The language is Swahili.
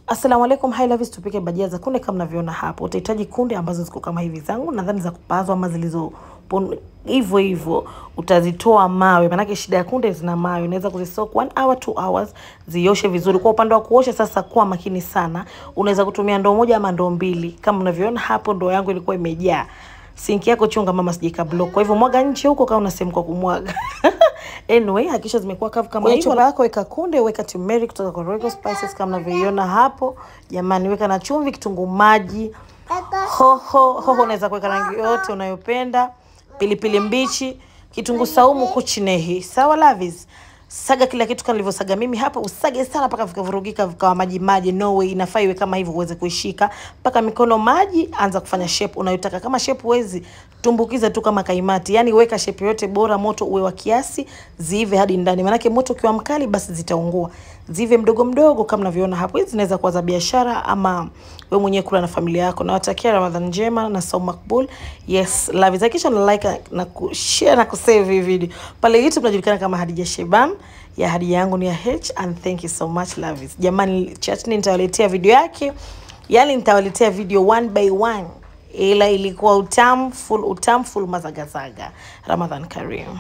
Assalamu alaikum, hi loves, tupike bajia za kunde kama mnavyoona hapo. Utahitaji kunde ambazo ziko kama hivi zangu, nadhani za kupazwa ama zilizo hivyo utazitoa mawe, maana shida ya kunde zina mawe. Unaweza kuzisoak 1 hour 2 hours, zioshe vizuri. Kwa upande wa kuosha sasa, kuwa makini sana. Unaweza kutumia ndoo moja ama ndoo mbili. Kama mnavyoona hapo, ndoo yangu ilikuwa imejaa. Sinki yako chunga mama sijika block. Kwa hivyo mwaga nje huko kama una sehemu kwa kumwaga. Anyway, hakikisha zimekuwa kavu kama hivyo. Chumba yako weka kunde, weka turmeric kutoka kwa Royco Spices kama mnavyoiona hapo. Jamani, weka na chumvi, kitunguu maji, hoho unaweza kuweka rangi yote unayopenda, pilipili mbichi, kitunguu saumu, kuchinehi. Sawa loves? Saga kila kitu kama nilivyosaga mimi hapa. Usage sana mpaka vikavurugika vikawa maji. No way, inafaa iwe kama hivyo uweze kuishika mpaka mikono maji. Anza kufanya shape unayotaka. Kama shape huwezi, tumbukiza tu kama kaimati. Yani weka shape yote bora, moto uwe wa kiasi, ziive hadi ndani. Maana moto ukiwa mkali basi zitaungua. Ziive mdogo mdogo kama mnavyoona hapo. Hizi zinaweza kuwa za biashara ama wewe mwenyewe kula na familia yako. Na watakia Ramadhan njema na saumu makbul. Yes, love. Hakikisha una like na share na kusave video. Pale YouTube tunajulikana kama Hadija Sheban. Ya Hadija yangu ni ya H, and thank you so much loves. Jamani, chatni nitawaletea video yake. Yani nitawaletea video 1 by 1. Ila ilikuwa utam full mazagazaga. Ramadhan Kareem.